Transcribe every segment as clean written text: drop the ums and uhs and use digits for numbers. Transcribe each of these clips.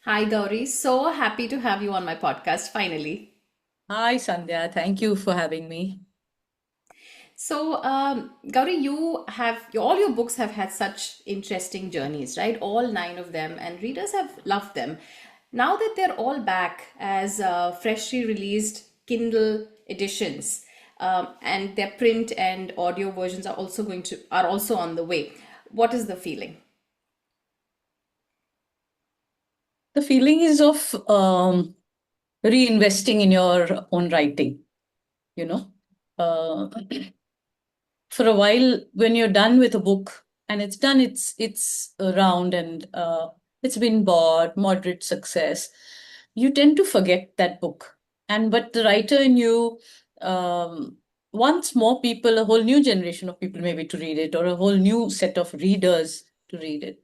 Hi, Gauri. So happy to have you on my podcast finally. Hi, Sandhya. Thank you for having me. Gauri, all your books have had such interesting journeys, right? All nine of them, and readers have loved them. Now that they're all back as freshly released Kindle editions, and their print and audio versions are also on the way. What is the feeling? The feeling is of reinvesting in your own writing, you know. Uh, for a while, when you're done with a book and it's done, it's around and it's been bought, moderate success, you tend to forget that book. And but the writer in you um, wants more people, a whole new generation of people maybe to read it, or a whole new set of readers to read it.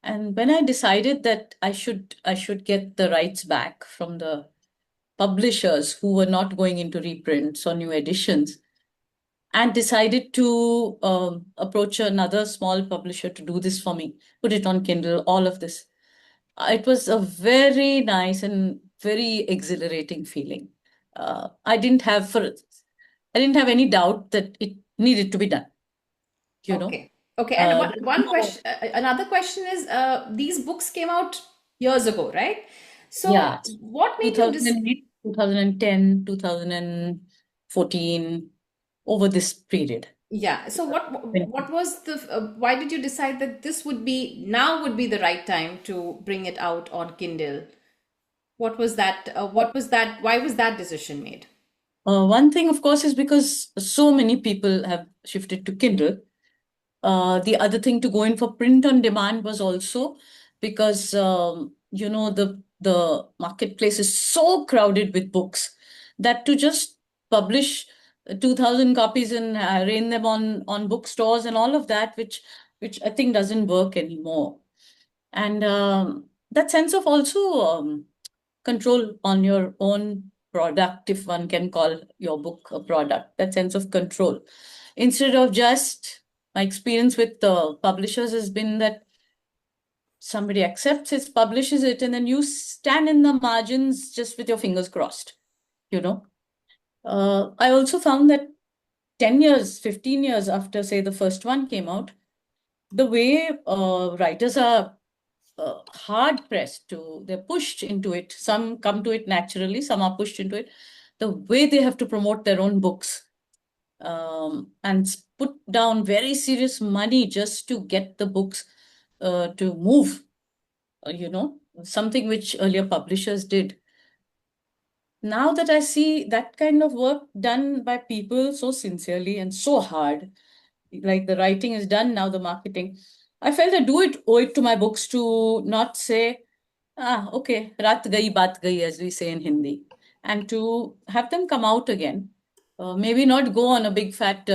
And when I decided that I should get the rights back from the publishers who were not going into reprints or new editions, and decided to approach another small publisher to do this for me, put it on Kindle, all of this. It was a very nice and very exhilarating feeling. I didn't have any doubt that it needed to be done. You know, Okay. Okay. And there's one no, question, another question is, these books came out years ago, right? So yeah, what made you decide? 2008, 2010, 2014, over this period. Yeah. So what was why did you decide that now would be the right time to bring it out on Kindle? Why was that decision made? One thing, of course, is because so many people have shifted to Kindle. The other thing to go in for print on demand was also because the marketplace is so crowded with books that to just publish 2,000 copies and rain them on bookstores and all of that, which I think doesn't work anymore. And that sense of also control on your own product, if one can call your book a product, that sense of control. Instead of just, my experience with the publishers has been that somebody accepts it, publishes it, and then you stand in the margins just with your fingers crossed, you know. I also found that 10 years, 15 years after, say, the first one came out, the way writers are hard pressed to, they're pushed into it. Some come to it naturally, some are pushed into it. The way they have to promote their own books and put down very serious money just to get the books to move, something which earlier publishers did. Now that I see that kind of work done by people so sincerely and so hard, like the writing is done, now the marketing, I felt owe it to my books to not say, ah, okay, raat gayi, baat gayi, as we say in Hindi, and to have them come out again. Maybe not go on a big fat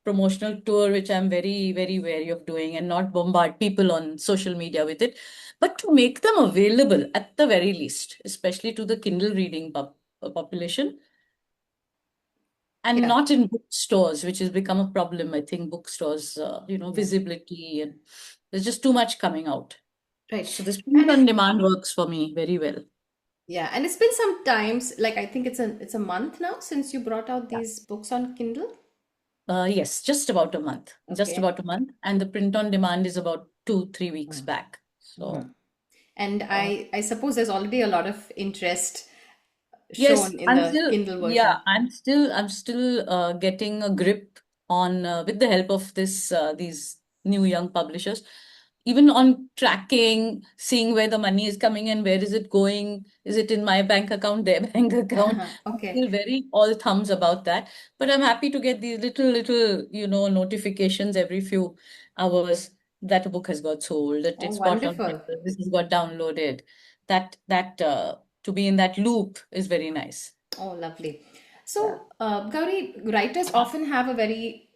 promotional tour, which I'm very, very wary of doing, and not bombard people on social media with it, but to make them available at the very least, especially to the Kindle reading population, and Yeah. not in bookstores, which has become a problem. I think bookstores, Yeah. visibility, and there's just too much coming out. Right. So this print And on demand works for me very well. yeah, and it's been some times, like I think it's a month now since you brought out Yeah. these books on Kindle. Yes, just about a month. Just Okay. about a month. And the print on demand is about 2, 3 weeks back. So, And uh, I suppose there's already a lot of interest yes, shown in the Kindle version. I'm still getting a grip on, with the help of these new young publishers, even on tracking, seeing where the money is coming and where is it going? Is it in my bank account, their bank account? I'm Okay. still very all thumbs about that. But I'm happy to get these little, notifications every few hours that a book has got sold, that Oh, it's got on wonderful. Kindle, this has got downloaded. That to be in that loop is very nice. Oh, lovely. Yeah. Gauri, writers often have a very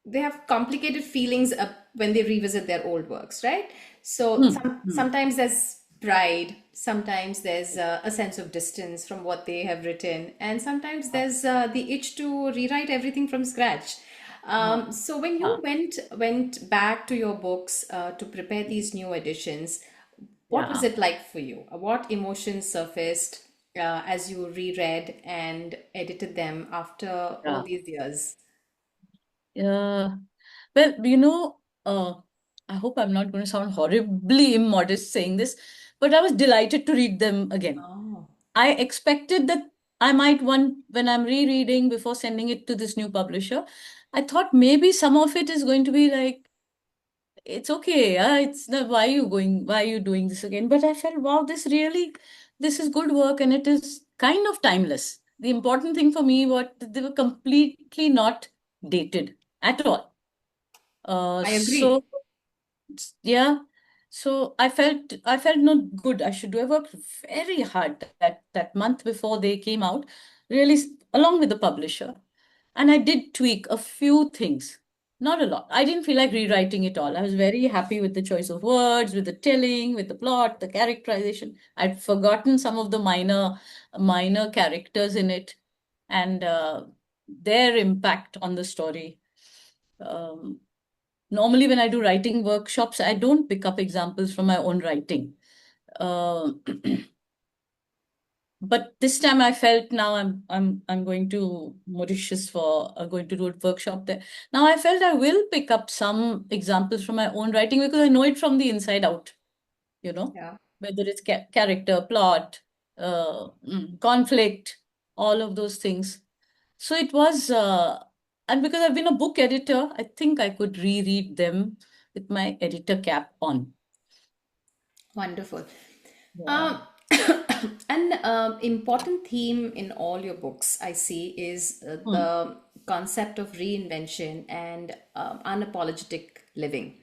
they have complicated feelings when they revisit their old works, right? So Hmm. Hmm. sometimes there's pride, sometimes there's a sense of distance from what they have written, and sometimes there's the itch to rewrite everything from scratch. Ah, So when you ah. went back to your books to prepare these new editions, What was Yeah. it like for you? What emotions surfaced as you reread and edited them after all Yeah. these years? Yeah. Well, I hope I'm not going to sound horribly immodest saying this, but I was delighted to read them again. Oh, I expected that I might want, when I'm rereading before sending it to this new publisher, I thought maybe some of it is going to be like, it's okay. It's not, why are you doing this again? But I felt, wow, this is good work and it is kind of timeless. The important thing for me was that they were completely not dated at all. I So agree. yeah, so I felt not good. I should do. I worked very hard that month before they came out, really along with the publisher, and I did tweak a few things, not a lot. I didn't feel like rewriting it all. I was very happy with the choice of words, with the telling, with the plot, the characterization. I'd forgotten some of the minor characters in it, and their impact on the story. Um, Normally, when I do writing workshops, I don't pick up examples from my own writing. Uh, but this time I felt now I'm going to Mauritius for going to do a workshop there. Now I felt I will pick up some examples from my own writing because I know it from the inside out, Yeah, whether it's character, plot, conflict, all of those things. So it was, and because I've been a book editor, I think I could reread them with my editor cap on. wonderful. Yeah. Um, an important theme in all your books I see is Hmm. the concept of reinvention and unapologetic living,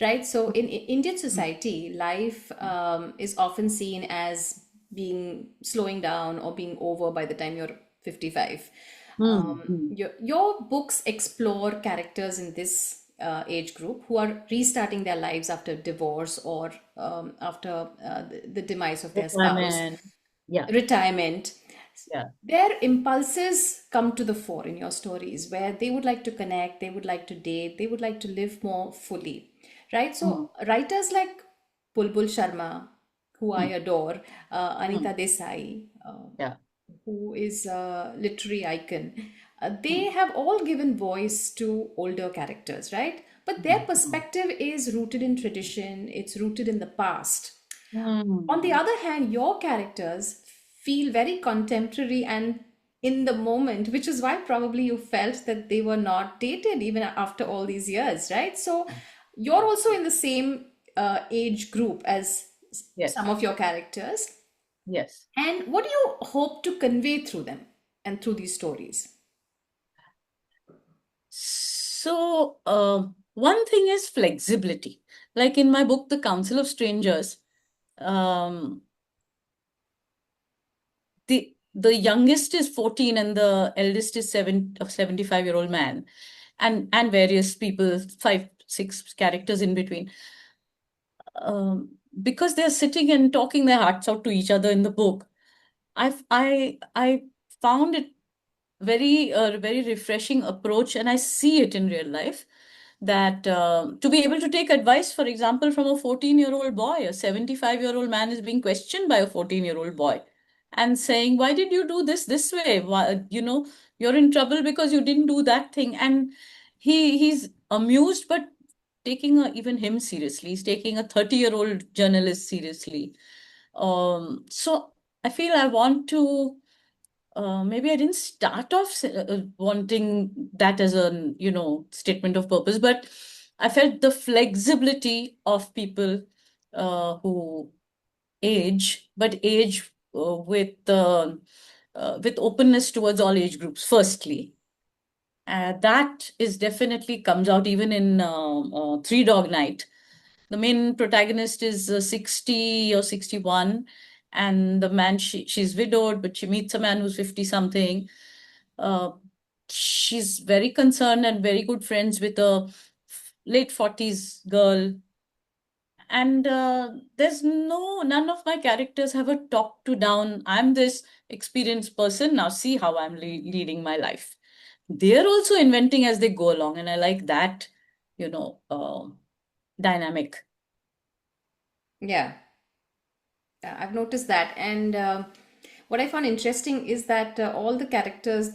right? So in Indian Hmm. society, life is often seen as being slowing down or being over by the time you're 55. Hmm. Hmm. Your books explore characters in this age group who are restarting their lives after divorce or after the demise of their spouse, Requirement. Yeah. retirement. Yeah. Their impulses come to the fore in your stories where they would like to connect, they would like to date, they would like to live more fully, right? Hmm. So, writers like Bulbul Sharma, who I Hmm. adore, Hmm. Anita Desai, Yeah. who is a literary icon, Hmm. they have all given voice to older characters, right? But their Hmm. Hmm. perspective is rooted in tradition, it's rooted in the past. On the Hmm. other hand, your characters feel very contemporary and in the moment, which is why probably you felt that they were not dated even after all these years, right? So you're also in the same age group as some Yes. of your characters. Yes. And what do you hope to convey through them and through these stories? So, one thing is flexibility. Like in my book, The Council of Strangers, um, the youngest is 14 and the eldest is 75-year-old man, and various people, five, six characters in between. Because they're sitting and talking their hearts out to each other in the book, I found it very refreshing approach, and I see it in real life that to be able to take advice, for example, from a 14-year-old boy, a 75-year-old man is being questioned by a 14-year-old boy and saying, why did you do this way? Why, you're in trouble because you didn't do that thing. And he's amused, but taking even him seriously. He's taking a 30-year-old journalist seriously. So I feel I want to, maybe I didn't start off wanting that as a, statement of purpose, but I felt the flexibility of people who age, but age with openness towards all age groups, firstly. That is definitely comes out even in Three Dog Night. The main protagonist is 60 or 61, and the man, she's widowed, but she meets a man who's 50 something. Uh, she's very concerned and very good friends with a late 40s girl. And there's none of my characters have a top to down. I'm this experienced person. Now see how I'm leading my life. They're also inventing as they go along. And I like that, you know, dynamic. Yeah. I've noticed that, and what I found interesting is that all the characters,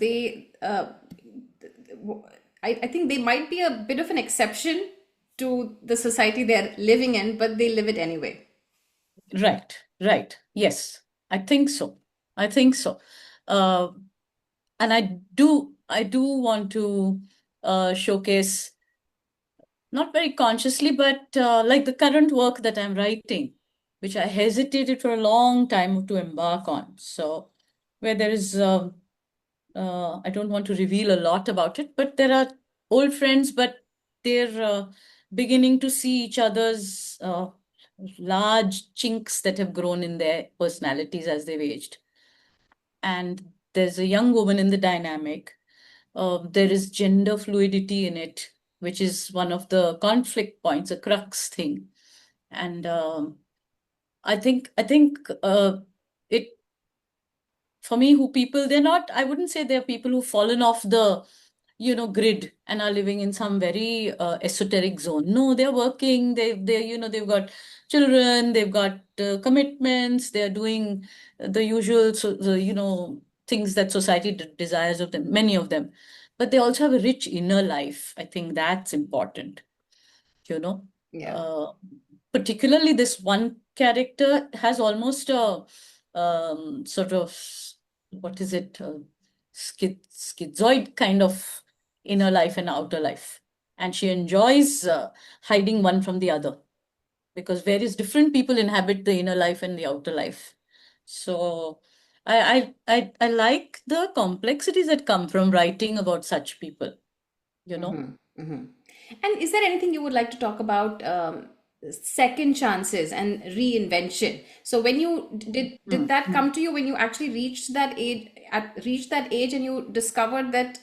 I think they might be a bit of an exception to the society they're living in, but they live it anyway. Right, right. Yes, I think so. I think so. Uh, and I do want to showcase, not very consciously, but like the current work that I'm writing, which I hesitated for a long time to embark on. So, where there is, I don't want to reveal a lot about it, but there are old friends, but they're beginning to see each other's large chinks that have grown in their personalities as they've aged. And there's a young woman in the dynamic. There is gender fluidity in it, which is one of the conflict points, a crux thing. And I think it, for me, who people, they're not, I wouldn't say they're people who've fallen off the grid and are living in some very esoteric zone. No, they're working, they've got children, they've got commitments, they're doing the usual, so the things that society desires of them, many of them. But they also have a rich inner life. I think that's important, you know. Yeah. Uh, Particularly this one character has almost a sort of, what is it, schizoid kind of inner life and outer life. And she enjoys hiding one from the other, because various different people inhabit the inner life and the outer life. So I like the complexities that come from writing about such people, you know. And is there anything you would like to talk about second chances and reinvention? So when you did that Mm. come to you when you actually reached that age and you discovered that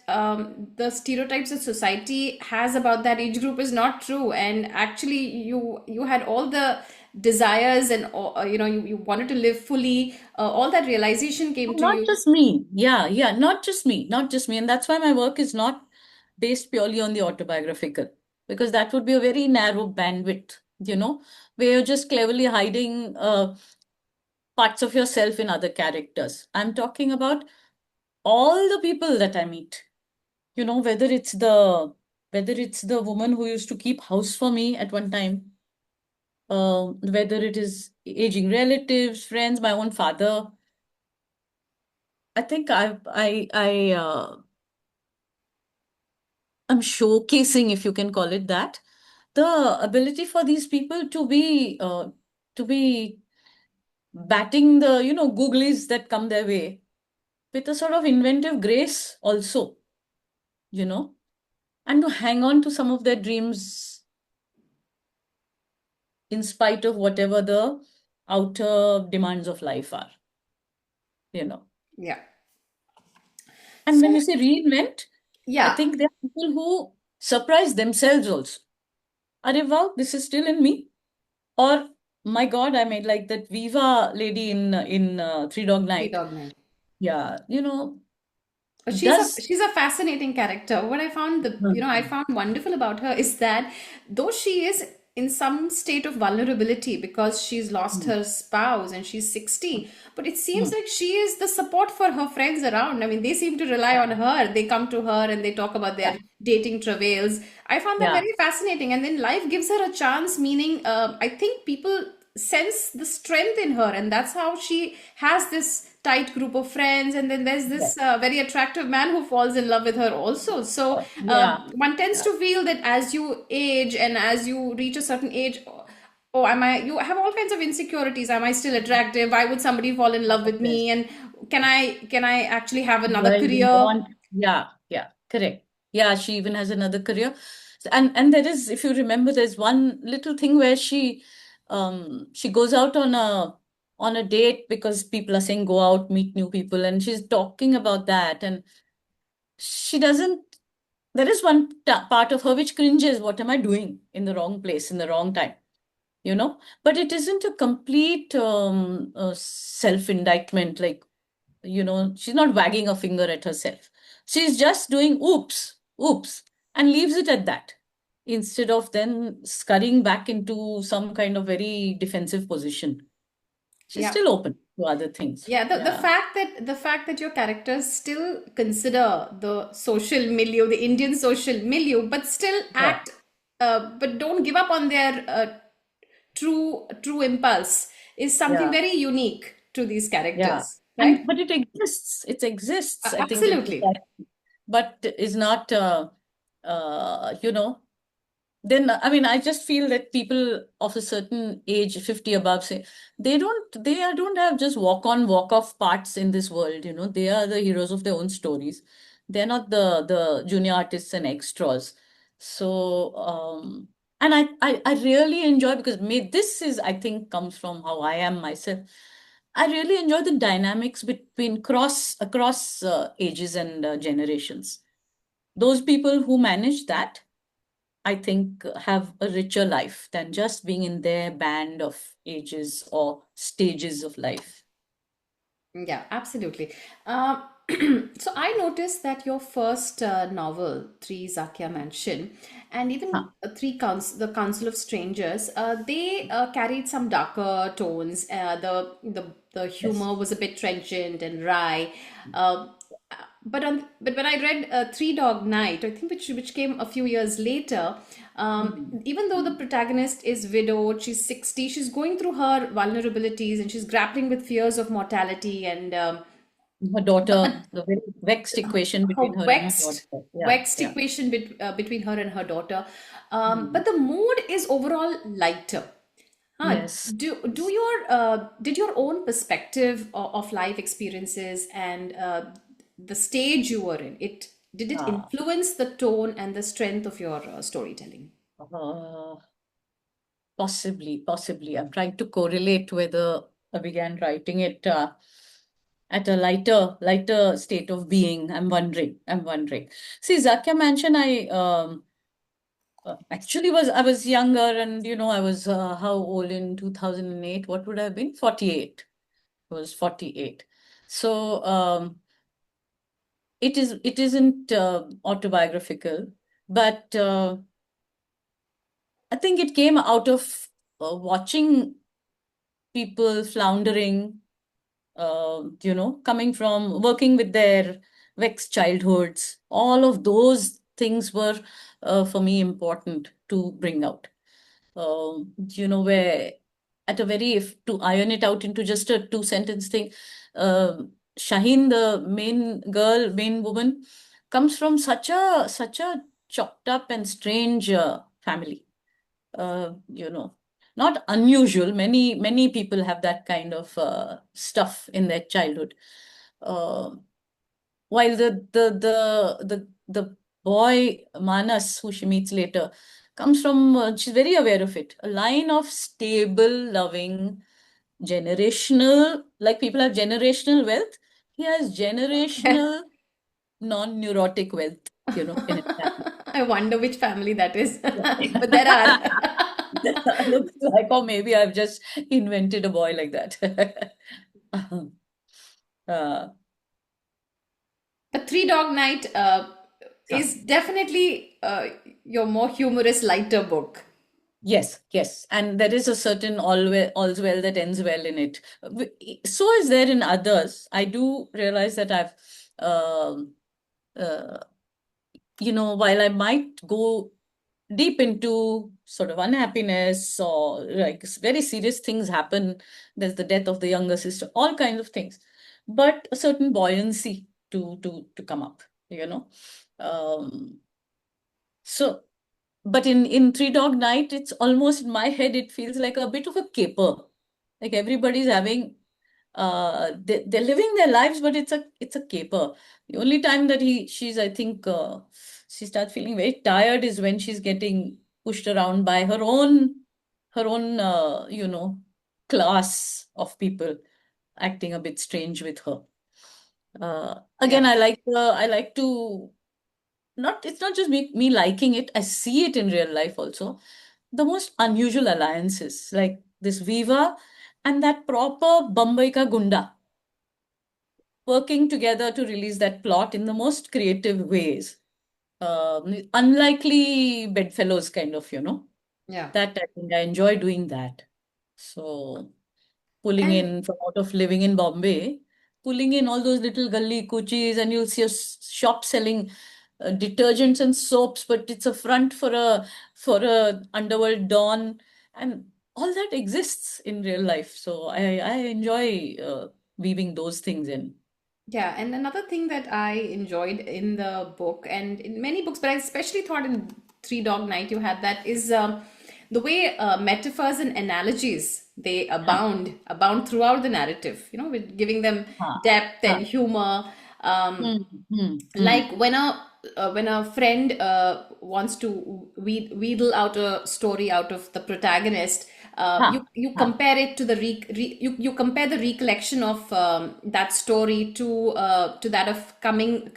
the stereotypes that society has about that age group is not true, and actually you had all the desires and you wanted to live fully, all that realization came to Not you. just me. Yeah, yeah, not just me, not just me. And that's why my work is not based purely on the autobiographical, because that would be a very narrow bandwidth, where you're just cleverly hiding parts of yourself in other characters. I'm talking about all the people that I meet, whether it's the woman who used to keep house for me at one time, whether it is aging relatives, friends, my own father. I think I'm showcasing, if you can call it that, the ability for these people to be batting the googlies that come their way with a sort of inventive grace also, you know, and to hang on to some of their dreams in spite of whatever the outer demands of life are, you know. Yeah. And when So you say reinvent, I yeah. think there are people who surprise themselves also. Are wow, this is still in me. Or, my God, I made like that Viva lady in Three Dog Three Night. Dog Man. Yeah, does. She's a fascinating character. What I found I Mhm. found wonderful about her is that though she is in some state of vulnerability because she's lost Mm, her spouse and she's 60, but it seems mm, like she is the support for her friends around. I mean, they seem to rely on her. They come to her and they talk about yeah, their dating travails. I found that yeah, very fascinating. And then life gives her a chance, meaning I think people sense the strength in her, and that's how she has this tight group of friends. And then there's yeah, this very attractive man who falls in love with her also. So yeah, one tends yeah, to feel that as you age and as you reach a certain age, oh, am I, you have all kinds of insecurities. Am I still attractive? Why would somebody fall in love with me? yes. And can I actually have another Well, we career? want, yeah, yeah, correct. Yeah, she even has another career. And there is, if you remember, there's one little thing where she goes out on a date because people are saying go out, meet new people, and she's talking about that. And she doesn't, there is one part of her which cringes, what am I doing in the wrong place, in the wrong time? But it isn't a complete self-indictment, like, she's not wagging a finger at herself. She's just doing oops, oops, and leaves it at that, instead of then scurrying back into some kind of very defensive position. she's Yeah. still open to other things. Yeah, Yeah. the fact that your characters still consider the social milieu, the Indian social milieu, but still Yeah. act, but don't give up on their true impulse is something Yeah. very unique to these Yeah. characters, And right? but it exists. It exists, I think, in Absolutely. society, but is not you know, then I mean, I just feel that people of a certain age, 50 above, say don't have just walk on, walk off parts in this world, you know. They are the heroes of their own stories. They're not the junior artists and extras. So and I really enjoy, because this is, I think, comes from how I am myself. I really enjoy the dynamics between across ages and generations. Those people who manage that, I think, have a richer life than just being in their band of ages or stages of life. Yeah, absolutely. So I noticed that your first novel, Three Zakia Mansion, and even Huh. The Council of Strangers, they carried some darker tones. The Yes. humor was a bit trenchant and wry. Uh, but when I read Three Dog Night, I think which came a few years later, Mhm. even though the protagonist is widowed, she's 60, she's going through her vulnerabilities and she's grappling with fears of mortality and Her daughter, the very vexed equation between her her and her daughter. Yeah, vexed yeah. equation between her and her daughter. Hmm. But the mood is overall lighter. Huh. Yes. Do Yes. your did your own perspective of life experiences and the stage you were in, did it Ah, influence the tone and the strength of your storytelling? uh, possibly. I'm trying to correlate whether I began writing it at a lighter state of being. I'm wondering. See, Zakia Mansion, actually I was younger, and you know, I was how old in 2008? What would I have been? 48. I was 48. So it isn't autobiographical, but I think it came out of watching people floundering, you know, coming from working with their vexed childhoods. All of those things were for me important to bring out. You know, where at a very, if to iron it out into just a two-sentence thing, Shaheen, the main woman, comes from such a chopped up and strange family. You know, not unusual. Many people have that kind of stuff in their childhood. Uh, while the boy Manas, who she meets later, comes from, she's very aware of it, a line of stable, loving, generational, like people have generational wealth. He has generational non-neurotic wealth, you know, in his family. I wonder which family that is, but there are. Yeah. Looks like, or maybe I've just invented a boy like that. uh, But Three Dog Night huh. is definitely your more humorous, lighter book. Yes, and there is a certain all's well that ends well in it. So is there in others. I do realize that I've, um, uh, you know, while I might go deep into sort of unhappiness, or like very serious things happen, there's the death of the younger sister, all kinds of things, but a certain buoyancy to come up, you know. Um, so but in Three Dog Night, it's almost, in my head, it feels like a bit of a caper. Like everybody's having, they're living their lives, but it's a caper. The only time that she's, I think, she starts feeling very tired is when she's getting pushed around by her own you know, class of people acting a bit strange with her. Again, Yeah. I like to, not, it's not just me liking it, I see it in real life also. The most unusual alliances, like this Viva and that proper Bombay ka Gunda, working together to release that plot in the most creative ways. Unlikely bedfellows, kind of, you know. Yeah. That I think I enjoy doing that. So pulling And in from out of living in Bombay, pulling in all those little gully kuchis, and you'll see a shop selling detergents and soaps, but it's a front for a underworld dawn, and all that exists in real life. So I enjoy weaving those things in. yeah, and another thing that I enjoyed in the book and in many books, but I especially thought in Three Dog Night you had that is the way metaphors and analogies they Huh, abound throughout the narrative. You know, with giving them huh, depth huh. and humor. Um, Hmm, hmm, hmm. like when a friend wants to wheedle out a story out of the protagonist, Huh, you huh. compare it to the you compare the recollection of that story to that of coming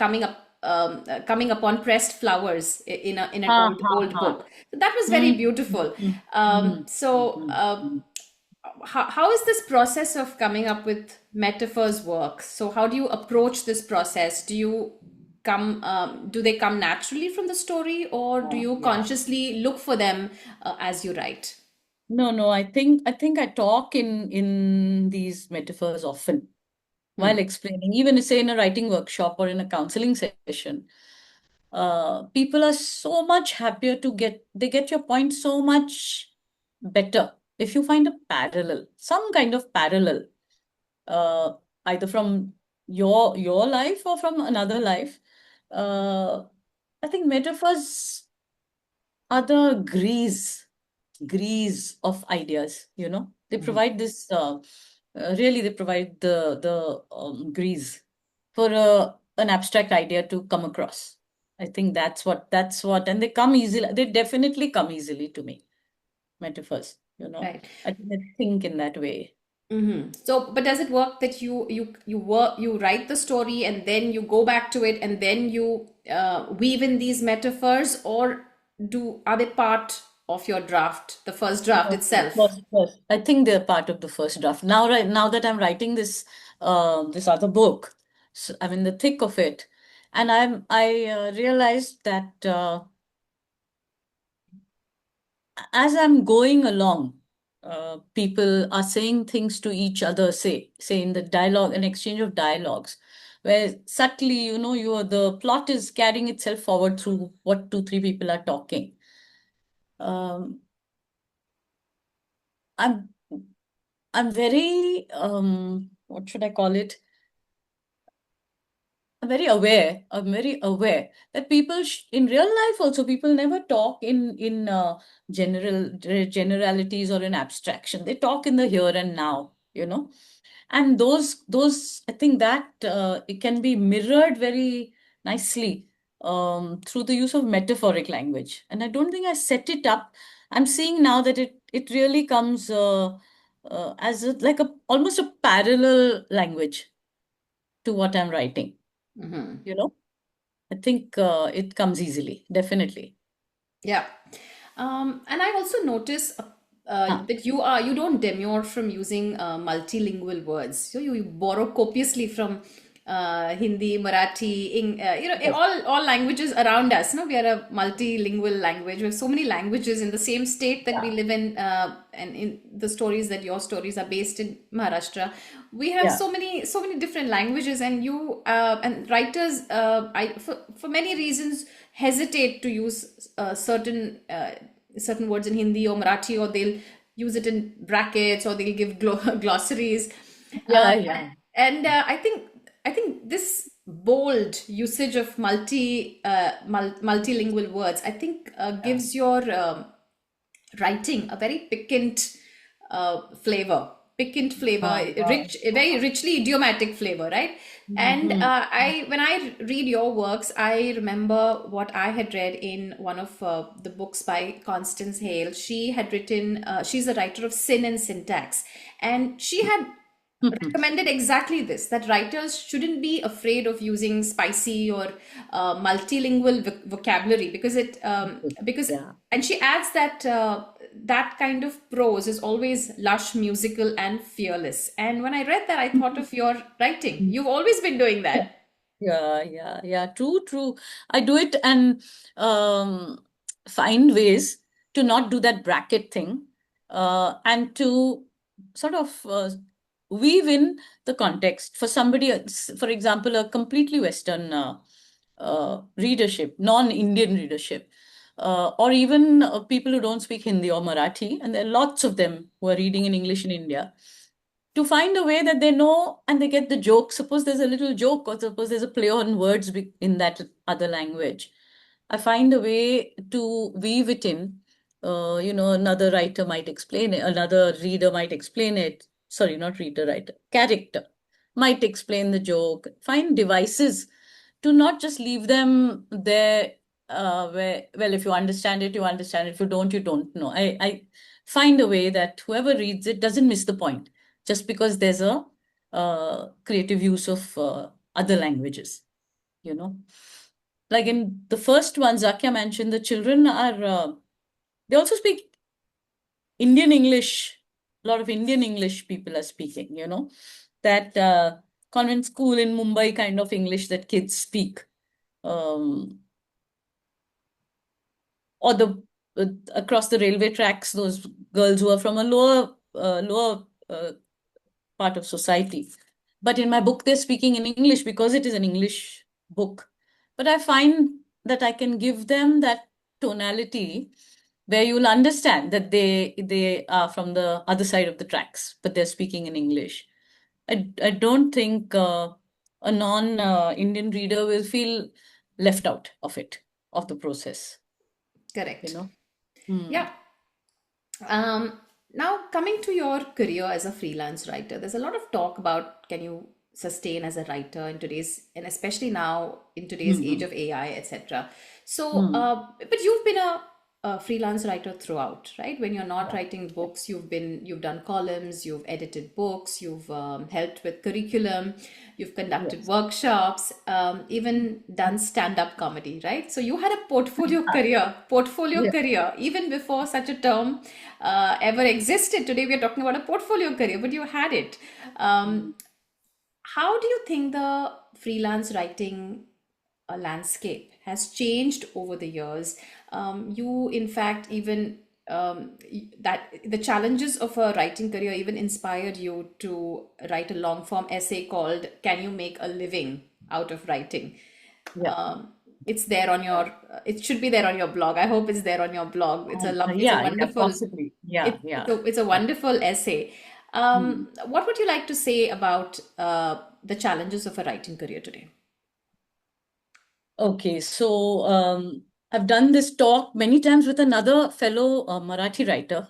upon pressed flowers in an Huh, huh, old huh. book. So that was very Hmm, beautiful. hmm, hmm, hmm, So hmm, hmm. how is this process of coming up with metaphors work? So how do you approach this process? Do you do they come naturally from the story, or do you Yeah. consciously look for them as you write? No, no, I think I talk in these metaphors often while Hmm. explaining, even say in a writing workshop or in a counseling session. People are so much happier to they get your point so much better if you find a parallel, some kind of parallel, uh, either from your life or from another life. Uh, I think metaphors are the grease of ideas, they Mhm. provide this really they provide the grease for an abstract idea to come across. I think that's what and they come easily, they definitely come easily to me, metaphors. Right. I think in that way. So, but does it work that you write the story and then you go back to it and then you weave in these metaphors, or do are they part of your draft, the first draft No, no, itself? first. I think they're part of the first draft. Now, right now that I'm writing this other book, so I'm in the thick of it, and I realized that as I'm going along, people are saying things to each other, say in the dialogue, an exchange of dialogues, where subtly, the plot is carrying itself forward through what two, three people are talking. Um, I'm I'm very what should I call it? I'm very aware that people in real life also, people never talk in generalities or in abstraction. They talk in the here and now. And those I think that it can be mirrored very nicely through the use of metaphoric language. And I don't think I set it up. I'm seeing now that it really comes as like a almost a parallel language to what I'm writing. You know, I think it comes easily, definitely. Yeah. And I also notice Huh. that you don't demur from using multilingual words. So you borrow copiously from Hindi, Marathi, Yes. all languages around us. No, we are a multilingual language. We have so many languages in the same state that we Yeah. live in, and in the stories that your stories are based in Maharashtra. We have Yeah. so many different languages, and you and writers, for many reasons hesitate to use certain words in Hindi or Marathi, or they'll use it in brackets, or they'll give glossaries. Yeah. Um, Yeah. and I think this bold usage of multilingual words, I think, Yeah. gives your writing a very piquant flavor, rich, a very richly idiomatic flavor, right? And Mm-hmm. I when I read your works, I remember what I had read in one of the books by Constance Hale. She had written, she's a writer of Sin and Syntax, and she had recommended exactly this, that writers shouldn't be afraid of using spicy or multilingual vocabulary, because it because Yeah. and she adds that that kind of prose is always lush, musical, and fearless. And when I read that, I thought of your writing. You've always been doing Yeah. that. Yeah. Yeah. Yeah. True. True. I do it and um, find ways to not do that bracket thing, and to sort of weave in the context for somebody else, for example, a completely Western readership, non-Indian readership, or even people who don't speak Hindi or Marathi, and there are lots of them who are reading in English in India, to find a way that they know and they get the joke. Suppose there's a little joke, or suppose there's a play on words in that other language. I find a way to weave it in. Another writer might explain it, another reader might explain it. Sorry, not reader, writer, character might explain the joke. Find devices to not just leave them there, where, well, if you understand it, you understand it. If you don't, you don't know. I find a way that whoever reads it doesn't miss the point just because there's a creative use of other languages, you know. Like in the first one, Zakia mentioned, the children are, they also speak Indian English. A lot of Indian English people are speaking, that convent school in Mumbai kind of English that kids speak. Um, or the across the railway tracks, those girls who are from a lower part of society. But in my book, they're speaking in English because it is an English book. But I find that I can give them that tonality where you'll understand that they are from the other side of the tracks, but they're speaking in English. I don't think a non-Indian reader will feel left out of the process, you Correct. know. Hmm. Yeah. Now, coming to your career as a freelance writer, there's a lot of talk about can you sustain as a writer in today's, and especially now in today's age Hmm. of AI, etc. So, Hmm. but you've been a freelance writer throughout, right? When you're not Yeah. writing books, you've done columns, you've edited books, you've helped with curriculum, you've conducted Yes. workshops, even done stand-up comedy, right? So you had a portfolio Yeah. career, even before such a term ever existed. Today we are talking about a portfolio career, but you had it. Hmm. How do you think the freelance writing landscape has changed over the years? You, in fact, even that the challenges of a writing career even inspired you to write a long form essay called "Can You Make a Living Out of Writing?" Yeah. Um, it's there on your. It should be there on your blog. I hope it's there on your blog. It's a Yeah, yeah, wonderful. possibly. Yeah, yeah. It's a Yeah. wonderful essay. Hmm. What would you like to say about the challenges of a writing career today? Okay, so I've done this talk many times with another fellow Marathi writer.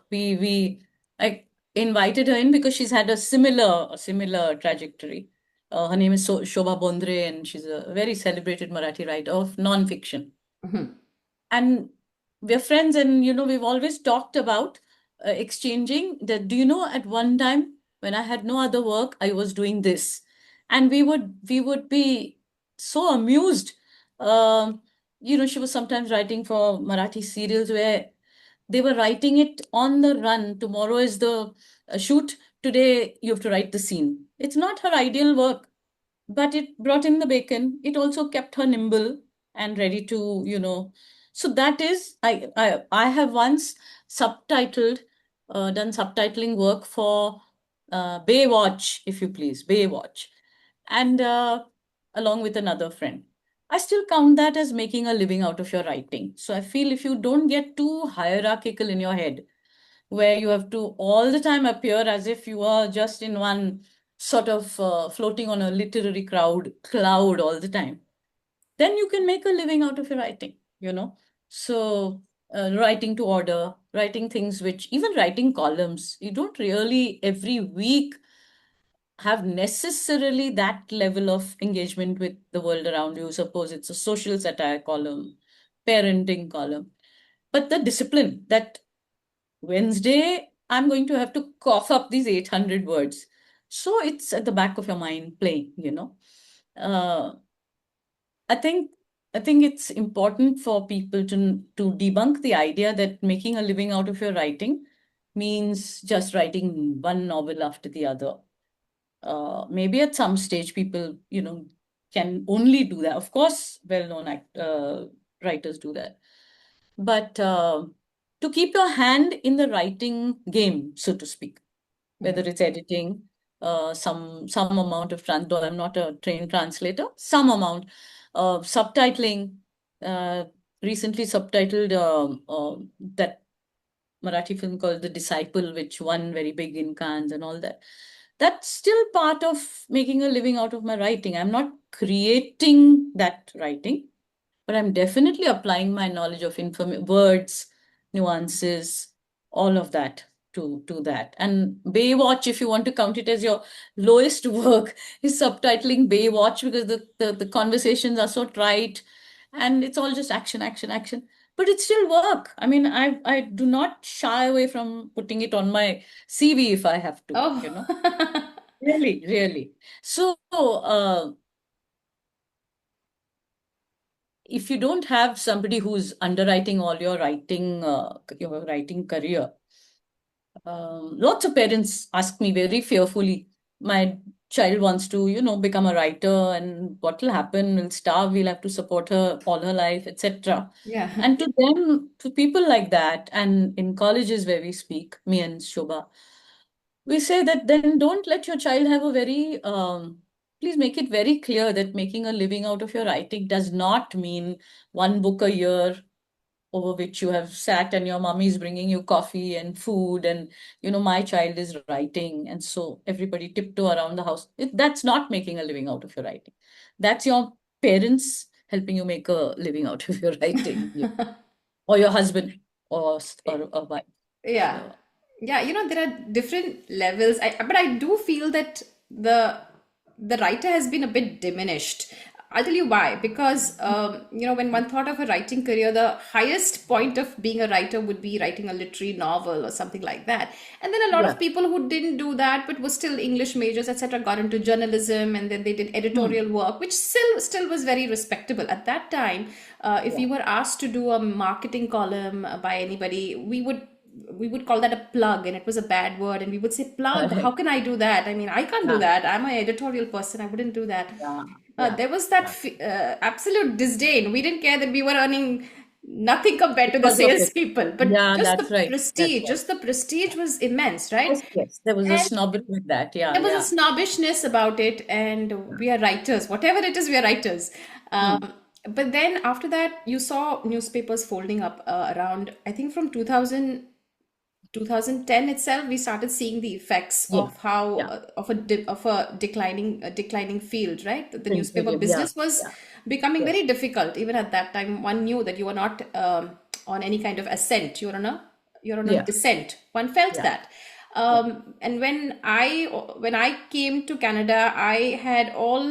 I invited her in because she's had a similar trajectory. Her name is Shobha Bondre, and she's a very celebrated Marathi writer of non-fiction. Mhm. And we're friends, and we've always talked about exchanging that. Do you know, at one time when I had no other work, I was doing this, and we would be so amused. um, she was sometimes writing for Marathi serials where they were writing it on the run. Tomorrow is the shoot, today you have to write the scene. It's not her ideal work, but it brought in the bacon. It also kept her nimble and ready to, So that is, I have once subtitled, done subtitling work for Baywatch, if you please, Baywatch, and along with another friend. I still count that as making a living out of your writing. So I feel if you don't get too hierarchical in your head, where you have to all the time appear as if you are just in one sort of floating on a literary cloud all the time, then you can make a living out of your writing. So writing to order, writing things, which even writing columns, you don't really every week have necessarily that level of engagement with the world around you. Suppose it's a social satire column, parenting column, but the discipline that Wednesday, I'm going to have to cough up these 800 words. So it's at the back of your mind playing. Uh, I think I think it's important for people to debunk the idea that making a living out of your writing means just writing one novel after the other. Maybe at some stage people, can only do that. Of course, well-known writers do that. But to keep your hand in the writing game, so to speak, whether Mhm. it's editing. some amount of though I'm not a trained translator, some amount subtitling. Uh, Recently subtitled that Marathi film called The Disciple, which won very big in Cannes and all that. That's still part of making a living out of my writing. I'm not creating that writing, but I'm definitely applying my knowledge of words, nuances, all of that to that. And Baywatch, if you want to count it as your lowest work, is subtitling Baywatch because the conversations are so trite and it's all just action, action, action. But it's still work. I mean, I do not shy away from putting it on my CV if I have to, Oh. you know. Really, really. So, if you don't have somebody who's underwriting all your writing career, lots of parents ask me very fearfully, my child wants to, become a writer, and what will happen? Will starve, we'll have to support her all her life, etc. Yeah. And to them, to people like that, and in colleges where we speak, me and Shobha, we say that then don't let your child have a very please make it very clear that making a living out of your writing does not mean one book a year over which you have sat and your mommy is bringing you coffee and food, and my child is writing and so everybody tiptoe around the house. That's not making a living out of your writing. That's your parents helping you make a living out of your writing, or your husband, or a wife. Yeah. So Yeah, there are different levels. But I do feel that the writer has been a bit diminished. I'll tell you why. Because when one thought of a writing career, the highest point of being a writer would be writing a literary novel or something like that. And then a lot yeah. of people who didn't do that but were still English majors, etc., got into journalism, and then they did Hmm. editorial work, which still was very respectable at that time. If Yeah. we were asked to do a marketing column by anybody, we would call that a plug, and it was a bad word, and we would say, plug, how Correct. can I do that? I mean, I can't do Yeah. that. I'm an editorial person, I wouldn't do that. Yeah. Yeah. There was that Yeah. absolute disdain. We didn't care that we were earning nothing compared to the Because of it. salespeople, but Yeah, that's right. That's right. just the prestige was immense, right? Yes, yes. There was a And snobbery with that. Yeah, there was a yeah. snobbishness about it, and we are writers, whatever it is, we are writers. Hmm. But then after that, you saw newspapers folding up around, I think from 2010 itself, we started seeing the effects Yeah. of how Yeah. of a declining field, right? The Print newspaper medium. Yeah. business was Yeah. becoming Yes. very difficult. Even at that time, one knew that you were not on any kind of ascent. You're on a Yeah. descent. One felt Yeah. that. Yeah. And when I came to Canada, I had all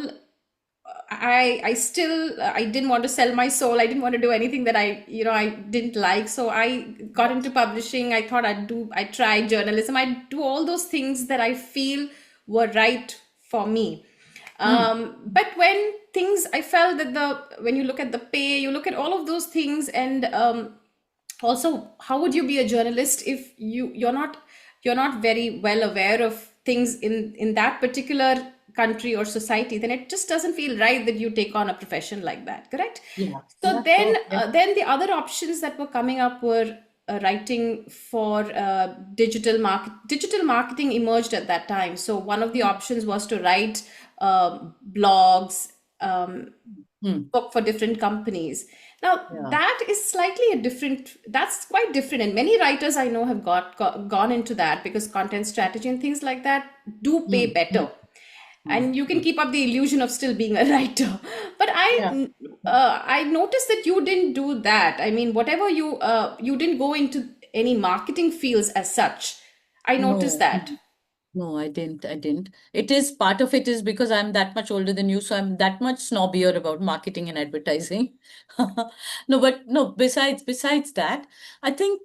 I still I didn't want to sell my soul. I didn't want to do anything that I didn't like. So I got into publishing. I thought I'd try journalism. I'd do all those things that I feel were right for me. Hmm. But I felt that when you look at the pay, you look at all of those things, and also, how would you be a journalist if you're not very well aware of things in that particular country or society? Then it just doesn't feel right that you take on a profession like that, correct? Yeah. So Yeah. Sure. Yeah. then the other options that were coming up were writing for digital marketing emerged at that time. So one of the options was to write blogs, Hmm. work for different companies. Now, Yeah. that's quite different. And many writers I know have gone into that because content strategy and things like that do pay Hmm. Hmm. better. Hmm. And you can Hmm. keep up the illusion of still being a writer. But Yeah. I noticed that you didn't do that. I mean, whatever you didn't go into any marketing fields as such. I noticed No. that. No, I didn't. I didn't. It is part of it is because I'm that much older than you, so I'm that much snobbier about marketing and advertising. No, but no, besides that, I think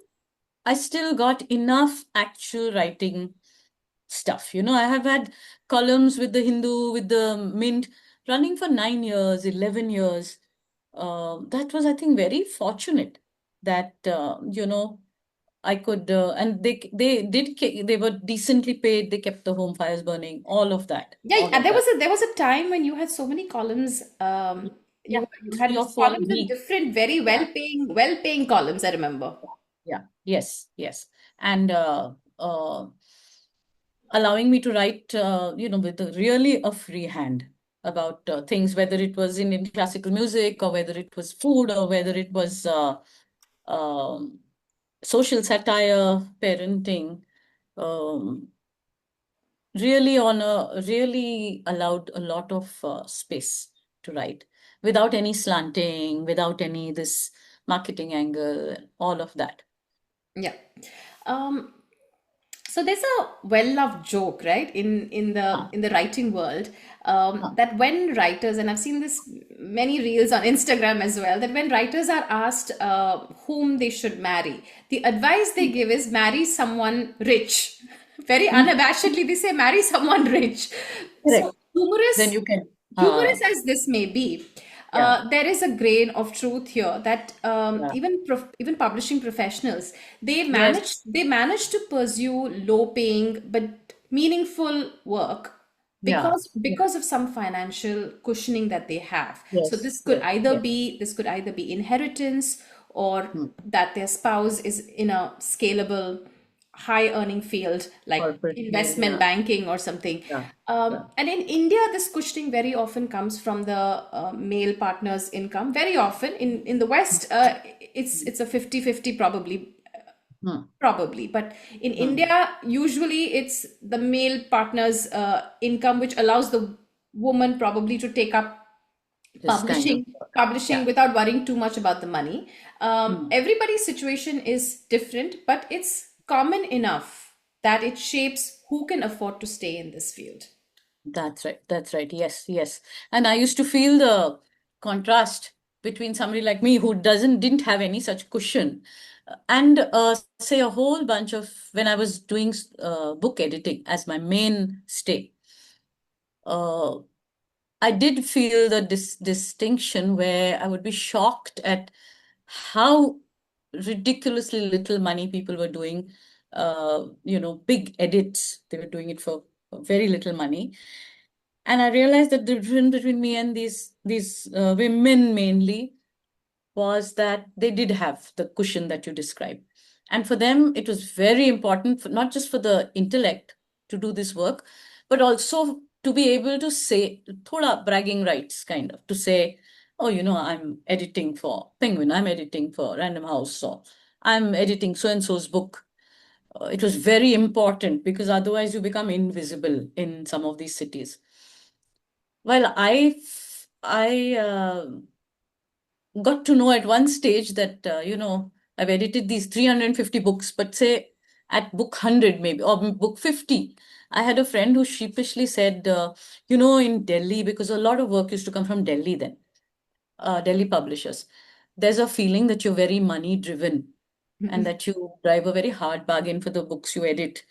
I still got enough actual writing stuff. I have had columns with the Hindu, with the Mint, running for 9 years, 11 years. That was, I think, very fortunate that, I could, and they were decently paid. They kept the home fires burning, Yeah, all and of that. there was a time when you had so many columns. Yeah, You had three or these four a columns in week. different, very Yeah, well-paying columns. I remember. yeah, yes, yes. And allowing me to write, with really a free hand about things, whether it was in classical music, or whether it was food, or whether it was um, social satire, parenting. Um, really allowed a lot of space to write without any slanting, without any this marketing angle, all of that. Yeah. Um, so there's a well-loved joke, right, in the Ah, in the writing world, ah, that when writers, and I've seen this many reels on Instagram as well, that when writers are asked whom they should marry, the advice they give is marry someone rich. Very mm, unabashedly, they say marry someone rich. So correct. Then you can. humorous as this may be, Yeah, there is a grain of truth here that yeah. even publishing professionals, Yes, they manage to pursue low paying but meaningful work yeah, yeah. because of some financial cushioning that they have. So Yes, yes, yes. this could either be inheritance, or Mm. that their spouse is in a scalable high earning field like Corporate field, investment yeah, banking or something. yeah, yeah. And in India, this cushioning very often comes from the male partner's income. Very often in the West, it's a 50-50 probably, Mm, but in mm. India, usually it's the male partner's income which allows the woman probably to take up This kind of work. publishing Yeah. without worrying too much about the money. Mm. Everybody's situation is different, but it's common enough that it shapes who can afford to stay in this field. That's right. That's right. Yes, yes. And I used to feel the contrast between somebody like me who didn't have any such cushion, and say a whole bunch of when I was doing book editing as my main stay. Uh, I did feel the distinction where I would be shocked at how ridiculously little money people were doing, big edits. They were doing it for very little money. And I realized that the difference between me and these women mainly was that they did have the cushion that you described. And for them, it was very important, for, not just for the intellect to do this work, but also to be able to say, thoda bragging rights, kind of, to say, oh, I'm editing for Penguin, I'm editing for Random House, or I'm editing so and so's book. It was very important because otherwise you become invisible in some of these cities. Well, I got to know at one stage that, I've edited these 350 books, but say at book 100 maybe, or book 50, I had a friend who sheepishly said, in Delhi, because a lot of work used to come from Delhi then, Delhi publishers, there's a feeling that you're very money driven and that you drive a very hard bargain for the books you edit.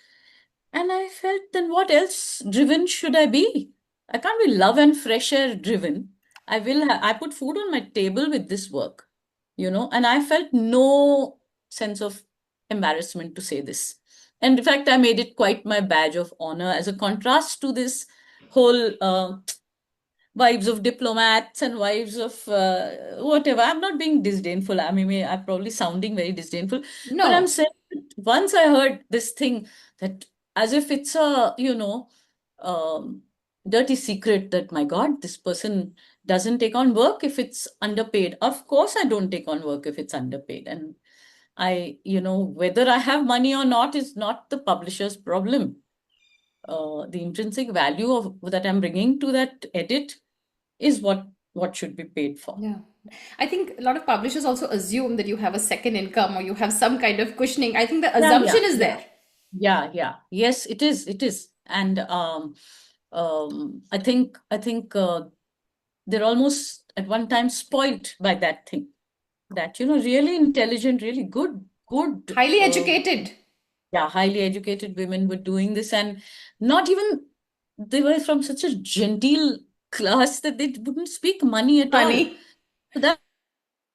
And I felt, then what else driven should I be? I can't be love and fresh air driven. I put food on my table with this work, and I felt no sense of embarrassment to say this. And in fact, I made it quite my badge of honor as a contrast to this whole wives of diplomats and wives of whatever. I'm not being disdainful. I mean, I'm probably sounding very disdainful, but I'm No, saying that once I heard this thing that as if it's a, um, dirty secret that my God, this person doesn't take on work if it's underpaid. Of course, I don't take on work if it's underpaid. And whether I have money or not is not the publisher's problem. The intrinsic value of that I'm bringing to that edit is what should be paid for. yeah. I think a lot of publishers also assume that you have a second income or you have some kind of cushioning. I think the Yeah, yeah, assumption is yeah, there. yeah, yeah. Yes, it is. It is. And I think they're almost at one time spoilt by that thing. That really intelligent, really good, Highly educated. yeah, highly educated women were doing this, and not even they were from such a genteel class that they wouldn't speak money at all. Funny. So that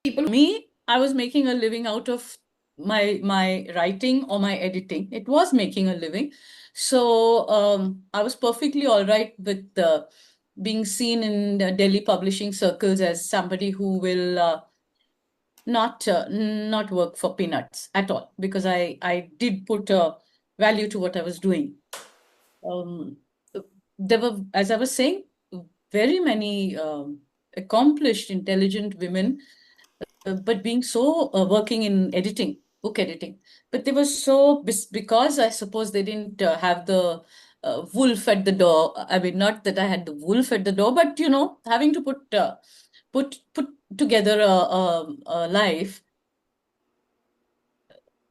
People. me, I was making a living out of my writing or my editing. It was making a living. So I was perfectly all right with being seen in the Delhi publishing circles as somebody who will not work for peanuts at all, because I did put a value to what I was doing. Um, there were, as I was saying, very many accomplished, intelligent women, but being so working in editing, book editing. But they were so, because I suppose they didn't have the wolf at the door. I mean, not that I had the wolf at the door, but having to put together a life.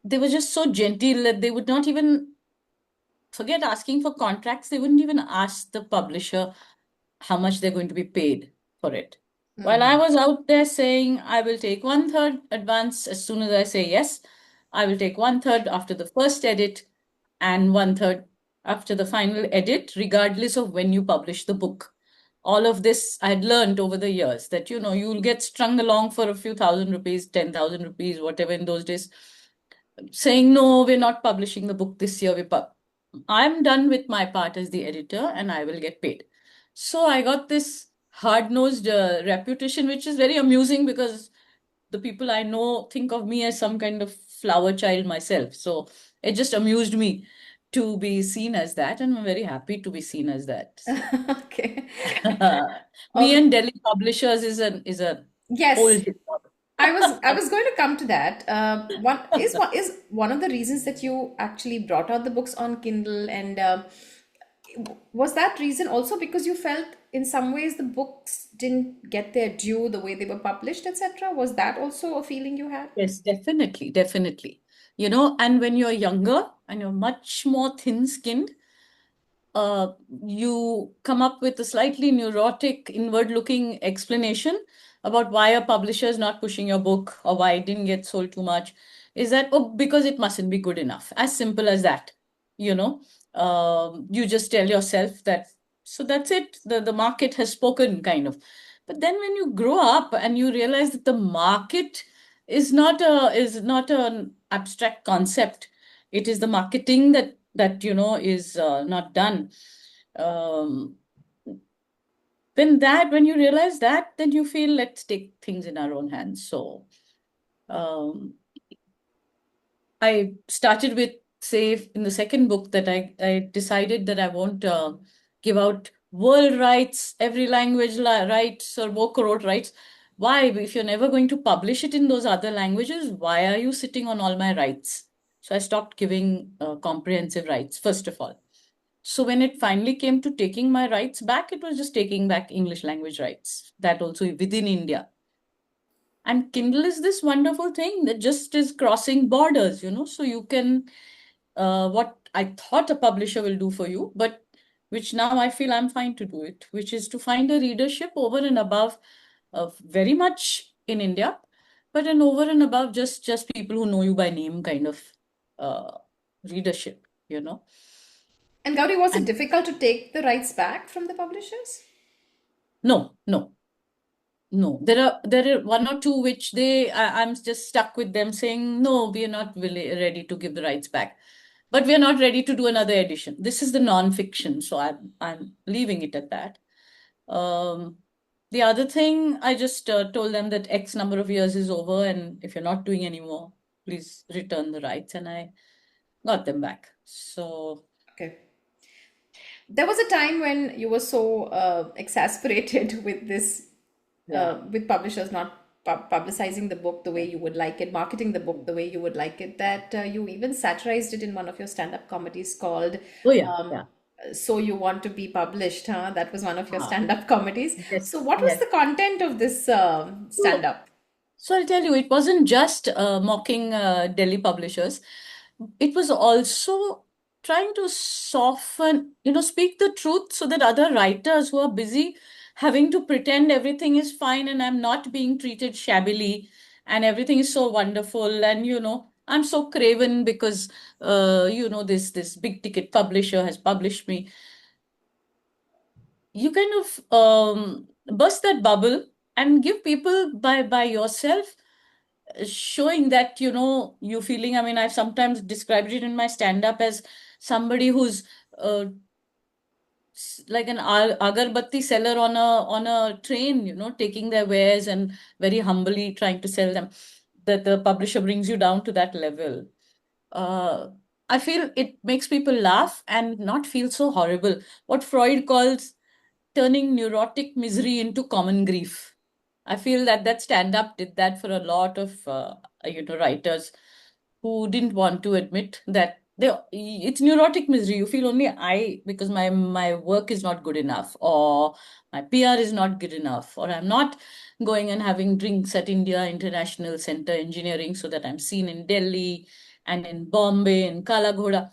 They were just so gentle that they would not even forget asking for contracts. They wouldn't even ask the publisher how much they're going to be paid for it. While I Hmm. was out there saying, I will take one third advance as soon as I say yes, I will take one third after the first edit and one third after the final edit, regardless of when you publish the book. All of this I had learned over the years that, you'll get strung along for a few thousand rupees, 10,000 rupees, whatever in those days, saying, no, we're not publishing the book this year. I'm done with my part as the editor and I will get paid. So I got this hard-nosed reputation, which is very amusing because the people I know think of me as some kind of flower child myself. So it just amused me to be seen as that, and I'm very happy to be seen as that. So Okay. me Um, and Delhi publishers is a yes, old hip I was going to come to that. One of the reasons that you actually brought out the books on Kindle, and was that reason also because you felt in some ways the books didn't get their due the way they were published, etc.? Was that also a feeling you had? Yes, definitely, definitely. And when you're younger and you're much more thin-skinned, uh, you come up with a slightly neurotic, inward-looking explanation about why a publisher is not pushing your book or why it didn't get sold too much. Is that, oh, because it mustn't be good enough? As simple as that. You know, you just tell yourself that. So that's it. The market has spoken, kind of. But then when you grow up and you realize that the market is not an abstract concept, it is the marketing that is not done. um, when you realize that, then you feel, let's take things in our own hands. So um, I started with, say, in the second book, that I decided that I won't give out world rights, every language rights, or book wrote rights. Why? If you're never going to publish it in those other languages, why are you sitting on all my rights? So I stopped giving comprehensive rights, first of all. So when it finally came to taking my rights back, it was just taking back English language rights, that also within India. And Kindle is this wonderful thing that just is crossing borders, so you can, what I thought a publisher will do for you, but which now I feel I'm fine to do it, which is to find a readership over and above of very much in India, but an over and above just people who know you by name kind of uh, readership, you know. And Gauri, was it And difficult to take the rights back from the publishers? no, no, no, there are one or two which I'm just stuck with them saying, no, we are not really ready to give the rights back, but we are not ready to do another edition. This is the non-fiction, so I'm leaving it at that. Um, the other thing, I just told them that X number of years is over, and if you're not doing anymore, please return the rights, and I got them back. So Okay. There was a time when you were so exasperated with this, yeah. with publishers not publicizing the book the way you would like it, marketing the book the way you would like it, that you even satirized it in one of your stand-up comedies called Oh yeah, um, yeah. So You Want to Be Published, huh? That was one of your Ah, stand-up comedies. yes, So, what was yes. the content of this So stand-up? So I'll tell you, it wasn't just mocking Delhi publishers. It was also trying to soften, speak the truth so that other writers who are busy having to pretend everything is fine and I'm not being treated shabbily and everything is so wonderful, and I'm so craven because this big ticket publisher has published me. You kind of burst that bubble and give people by yourself, showing that you feeling. I mean, I've sometimes described it in my stand up as somebody who's uh, like an agarbatti seller on a train, taking their wares and very humbly trying to sell them, that the publisher brings you down to that level. uh, I feel it makes people laugh and not feel so horrible. What Freud calls turning neurotic misery into common grief. I feel that that stand up did that for a lot of writers who didn't want to admit that it's neurotic misery. You feel only I because my work is not good enough, or my PR is not good enough, or I'm not going and having drinks at India International Center Engineering so that I'm seen in Delhi and in Bombay and Kala Ghoda.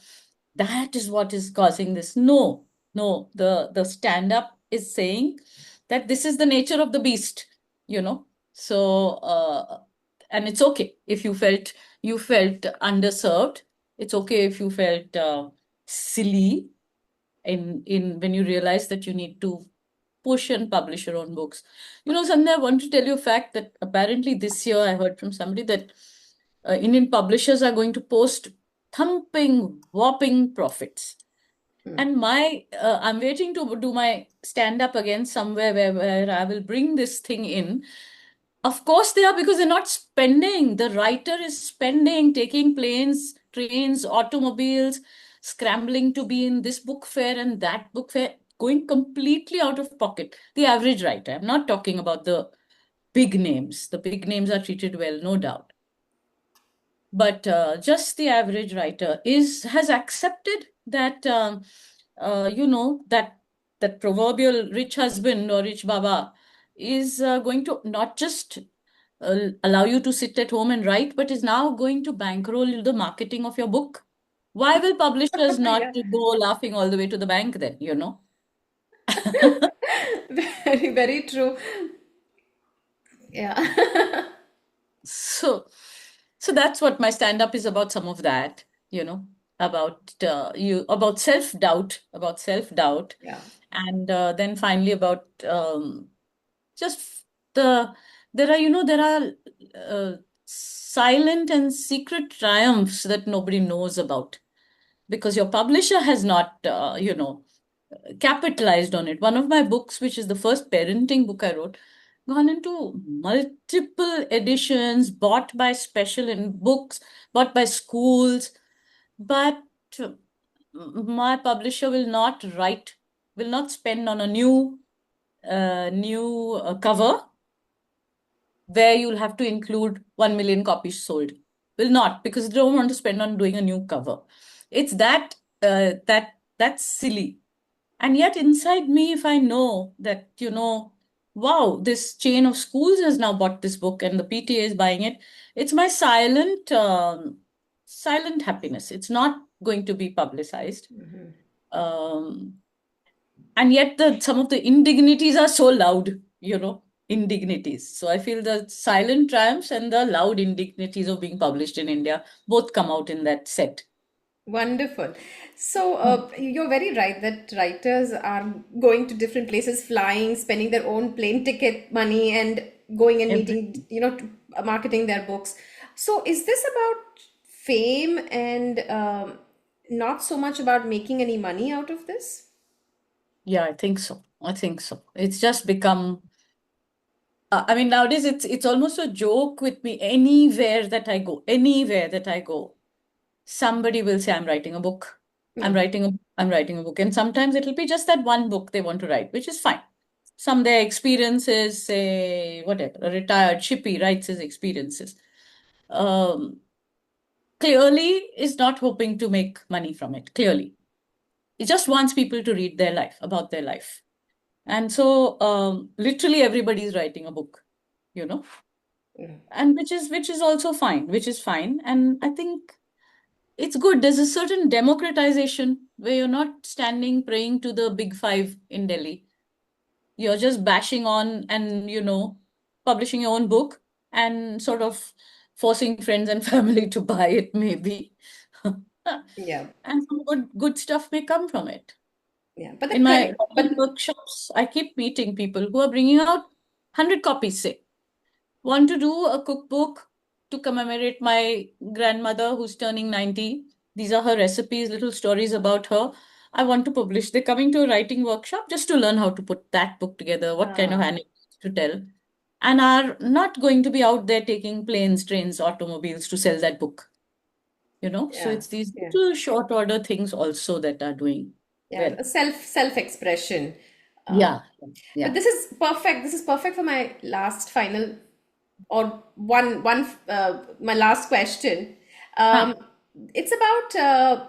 That is what is causing this. No, no, the stand up is saying that this is the nature of the beast, you know. So and it's okay if you felt underserved. It's okay if you felt silly in when you realize that you need to push and publish your own books. You know, Sandhya, I want to tell you a fact that apparently this year I heard from somebody that Indian publishers are going to post thumping, whopping profits. And I'm waiting to do my stand up again somewhere where I will bring this thing in. Of course they are, because they're not spending. The writer is spending, taking planes, trains, automobiles, scrambling to be in this book fair and that book fair, going completely out of pocket. The average writer. I'm not talking about the big names. The big names are treated well, no doubt. But just the average writer has accepted that that proverbial rich husband or rich baba is going to not just allow you to sit at home and write, but is now going to bankroll the marketing of your book. Why will publishers not Yeah. go laughing all the way to the bank then, you know? Very, very true. Yeah. So, so that's what my stand up is about, some of that, you know, about self doubt, Yeah. and then finally about just the there are silent and secret triumphs that nobody knows about because your publisher has not capitalized on it. One of my books, which is the first parenting book I wrote, gone into multiple editions, bought by special in books, bought by schools, but my publisher will not spend on a new cover where you'll have to include 1 million copies sold. Will not, because they don't want to spend on doing a new cover. It's that's silly. And yet inside me, if I know that, wow, this chain of schools has now bought this book and the PTA is buying it, it's my silent happiness. It's not going to be publicized. Um, and yet some of the indignities are so loud, indignities. So I feel the silent triumphs and the loud indignities of being published in India both come out in that set. Wonderful. So, you're very right that writers are going to different places, flying, spending their own plane ticket money, and going and meeting, Everything. marketing their books. So, is this about fame and not so much about making any money out of this? Yeah, I think so. I think so. It's just become, I mean, nowadays it's almost a joke with me. Anywhere that I go, somebody will say, "I'm writing a book. I'm writing a book," and sometimes it'll be just that one book they want to write, which is fine. Some their experiences, say whatever, a retired shippy writes his experiences. Um, Clearly is not hoping to make money from it. Clearly, it just wants people to read their life, about their life. And so literally everybody is writing a book, you know, and which is also fine, which is fine. And I think it's good. There's a certain democratization where you're not standing praying to the big five in Delhi. You're just bashing on and, publishing your own book and sort of forcing friends and family to buy it, maybe. Yeah, And some good stuff may come from it. yeah. But the In my credit, writing workshops, I keep meeting people who are bringing out 100 copies, say. Want to do a cookbook to commemorate my grandmother who's turning 90. These are her recipes, little stories about her. I want to publish. They're coming to a writing workshop just to learn how to put that book together, what kind of uh, anecdotes to tell, and are not going to be out there taking planes, trains, automobiles to sell that book. So Yeah. it's these Yeah. little short order things also that are doing Yeah. well. Self expression. Um, Yeah, but yeah. this is perfect. This is perfect for my last final or one my last question. Um, Huh. it's about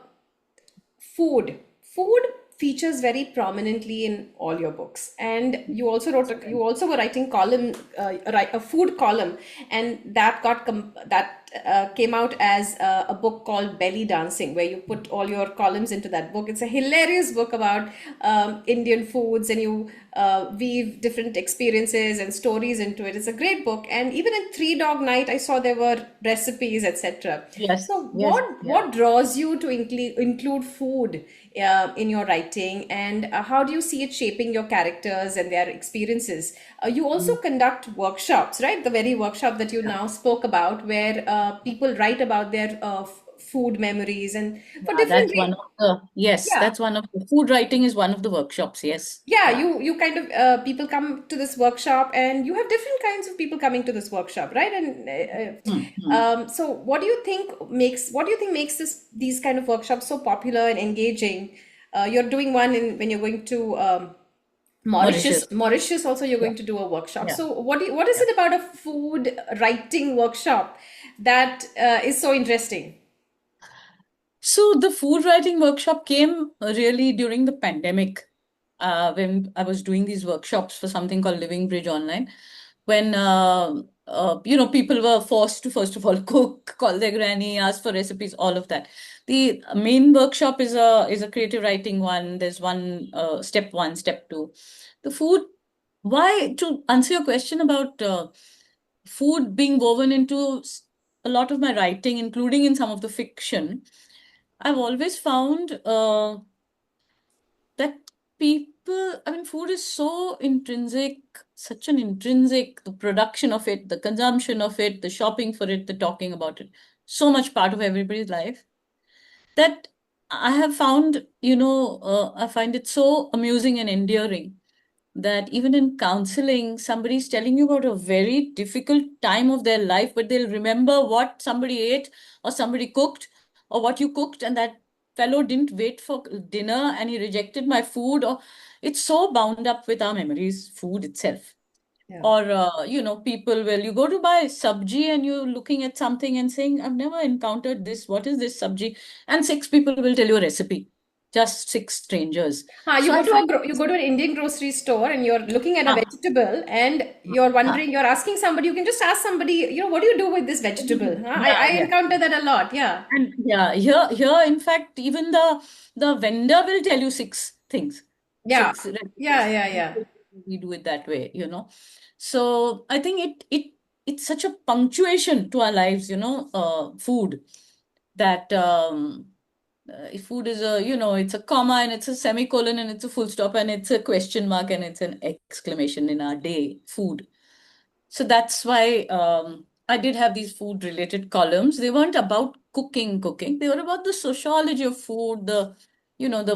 food. Food features very prominently in all your books, and you also wrote you also were writing column, a food column, and that came out as a book called Belly Dancing, where you put all your columns into that book. It's a hilarious book about Indian foods, and you weave different experiences and stories into it. It's a great book, and even in Three Dog Night, I saw there were recipes, etc. Yes, So, yes, yeah. what draws you to include food in your writing, and how do you see it shaping your characters and their experiences? You also Mm. conduct workshops, right? The very workshop that you Yeah. now spoke about, where people write about their food memories and for Yeah, different yes, yeah. that's one of the food writing is one of the workshops. Yes. Yeah, Yeah. you kind of people come to this workshop, and you have different kinds of people coming to this workshop, right? And Mm-hmm. so what do you think makes these kind of workshops so popular and engaging? You're doing one when you're going to Mauritius. Mauritius also you're Yeah. going to do a workshop. Yeah. So what is Yeah. it about a food writing workshop that is so interesting? So the food writing workshop came really during the pandemic, when I was doing these workshops for something called Living Bridge Online, when people were forced to first of all cook, call their granny, ask for recipes, all of that. The main workshop is a creative writing one. There's one step one, step two. The food. Why to answer your question about food being woven into a lot of my writing, including in some of the fiction. I've always found that I mean, food is so intrinsic, such an intrinsic, the production of it, the consumption of it, the shopping for it, the talking about it, so much part of everybody's life that I have found, I find it so amusing and endearing that even in counseling, somebody's telling you about a very difficult time of their life, but they'll remember what somebody ate or somebody cooked or what you cooked, and that fellow didn't wait for dinner and he rejected my food. Or it's so bound up with our memories, food itself. Yeah. Or, people will, you go to buy sabji and you're looking at something and saying, I've never encountered this. What is this sabji? And six people will tell you a recipe, just six strangers. You So go I to find, you go to an Indian grocery store, and you're looking at a ah, vegetable, and ah, you're asking somebody. You can just ask somebody, what do you do with this vegetable? yeah, I yeah. encounter that a lot. Yeah, And yeah, here, in fact, even the vendor will tell you six things, yeah, six yeah, recipes. yeah, yeah. We do it that way. So I think it's such a punctuation to our lives, food, that food is it's a comma and it's a semicolon and it's a full stop and it's a question mark and it's an exclamation in our day, food. So that's why I did have these food related columns. They weren't about cooking. They were about the sociology of food, the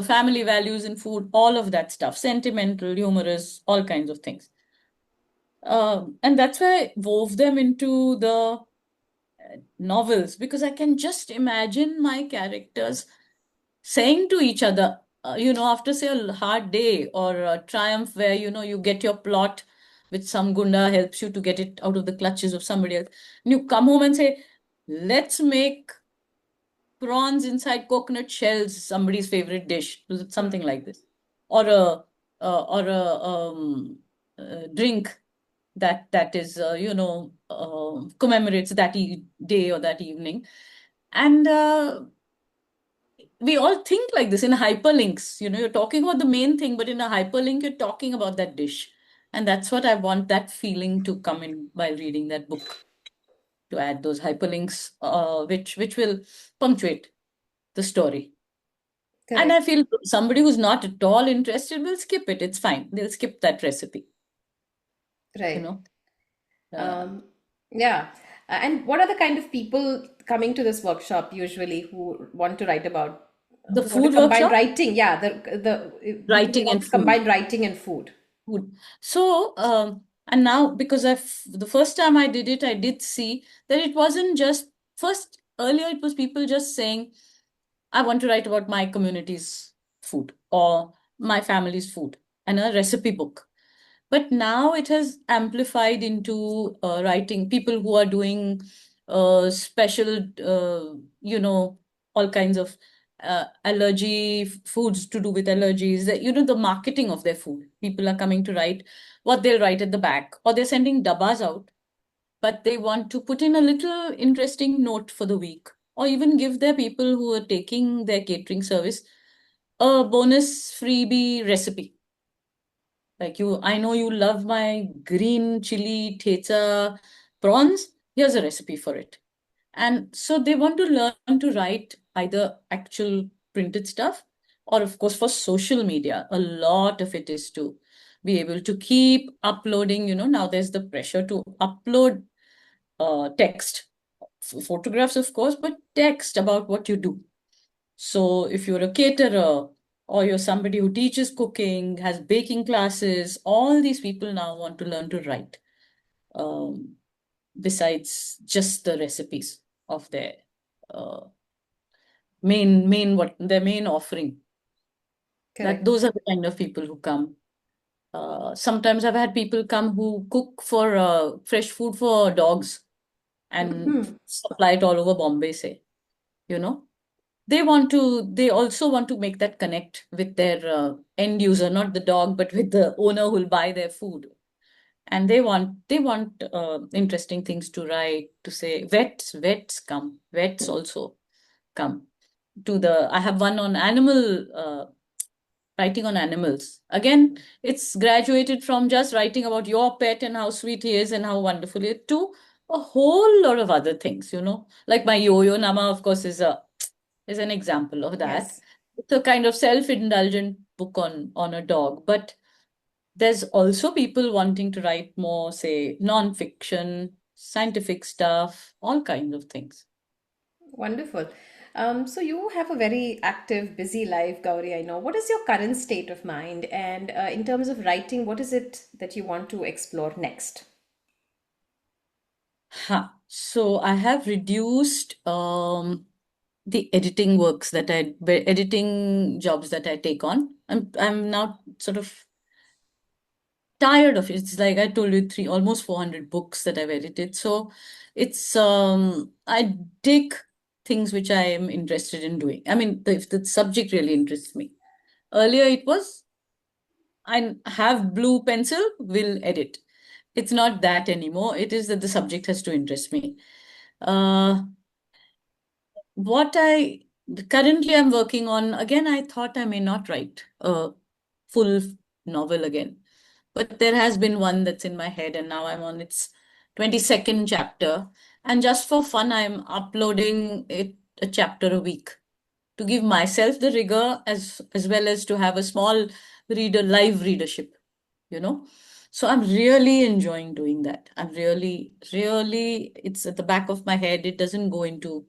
family values in food, all of that stuff, sentimental, humorous, all kinds of things. And that's why I wove them into the novels, because I can just imagine my characters saying to each other, after say a hard day or a triumph where, you get your plot, which some gunda helps you to get it out of the clutches of somebody else. And you come home and say, let's make prawns inside coconut shells, somebody's favorite dish, something like this. Or a drink that is, commemorates that day or that evening. And we all think like this in hyperlinks. You're talking about the main thing, but in a hyperlink, you're talking about that dish. And that's what I want that feeling to come in while reading that book, to add those hyperlinks, which will punctuate the story. And I Correct, feel somebody who's not at all interested will skip it. It's fine. They'll skip that recipe, you right. know. Uh, Um, yeah. And what are the kind of people coming to this workshop usually who want to write about, the who want to food combine workshop, writing? Yeah, the people who writing want and to food. combine writing and food. Food. So, and now because the first time I did it, I did see that it wasn't just first. earlier it was people just saying, I want to write about my community's food or my family's food and a recipe book. But now it has amplified into writing people who are doing special, all kinds of foods to do with allergies, the marketing of their food. People are coming to write what they'll write at the back, or they're sending dabbas out, but they want to put in a little interesting note for the week, or even give their people who are taking their catering service a bonus freebie recipe. Like, I know you love my green chili thecha prawns. Here's a recipe for it. And so they want to learn to write either actual printed stuff, or, of course, for social media. A lot of it is to be able to keep uploading. Now there's the pressure to upload text, photographs, of course, but text about what you do. So if you're a caterer, or you're somebody who teaches cooking, has baking classes, all these people now want to learn to write, um, besides just the recipes of their uh, main offering. That Correct. those are the kind of people who come. Sometimes I've had people come who cook for fresh food for dogs and Mhm. supply it all over Bombay, say, you know. They also want to make that connect with their end user, not the dog, but with the owner who'll buy their food. And they want interesting things to write, to say. Vets come. Vets also come to the. I have one on writing on animals. Again, it's graduated from just writing about your pet and how sweet he is and how wonderful he is, to a whole lot of other things. Like my Yo-Yo Nama, of course, is an example of that. Yes. It's a kind of self-indulgent book on a dog, but there's also people wanting to write more, say, non-fiction, scientific stuff, all kinds of things. Wonderful. So you have a very active, busy life, Gauri, I know. What is your current state of mind? And in terms of writing, what is it that you want to explore next? So I have reduced the editing jobs that I take on. I'm now sort of tired of it. It's like I told you, almost 400 books that I've edited. So it's I dig things which I am interested in doing. I mean, if the subject really interests me. Earlier it was, I have blue pencil, will edit. It's not that anymore. It is that the subject has to interest me. Uh, what I currently I'm working on, again, I thought I may not write a full novel again. But there has been one that's in my head, and now I'm on its 22nd chapter. And just for fun, I'm uploading it a chapter a week to give myself the rigor, as well as to have a small live readership, you know. So I'm really enjoying doing that. I'm really, it's at the back of my head. It doesn't go into,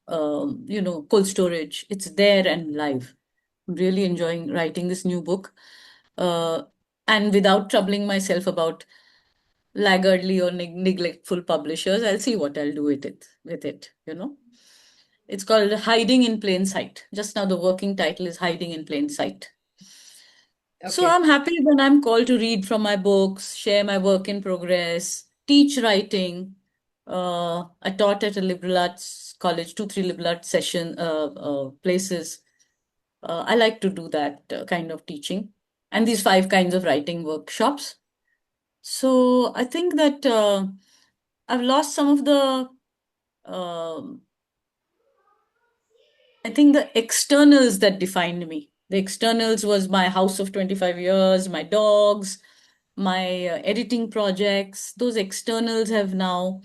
cold storage. It's there and live. I'm really enjoying writing this new book. Uh, and without troubling myself about laggardly or neglectful publishers, I'll see what I'll do with it. It's called Hiding in Plain Sight. Just now, the working title is Hiding in Plain Sight. So Okay. I'm happy when I'm called to read from my books, share my work in progress, teach writing. I taught at a liberal arts college, two, three liberal arts places. I like to do that kind of teaching, and these 5 kinds of writing workshops. So I think that I've lost some of the, um I think, the externals that defined me. The externals was my house of 25 years, my dogs, my editing projects. Those externals have now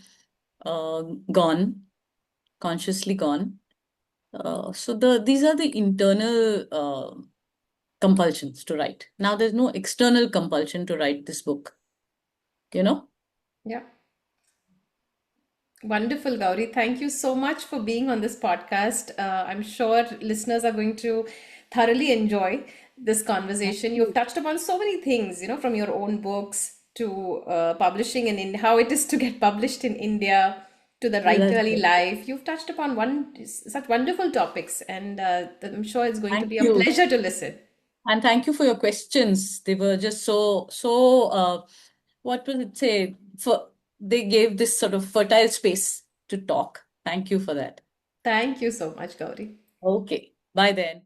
gone, consciously gone. So these are the internal compulsions to write. Now there's no external compulsion to write this book, you know? Yeah. Wonderful, Gauri. Thank you so much for being on this podcast. I'm sure listeners are going to thoroughly enjoy this conversation. You've touched upon so many things, from your own books to publishing in India, how it is to get published in India, to the That's writerly it. life. You've touched upon such wonderful topics, and I'm sure it's going to Thank be a you. pleasure to listen. And thank you for your questions. They were just so, what will it say? They gave this sort of fertile space to talk. Thank you for that. Thank you so much, Gauri. Okay. Bye then.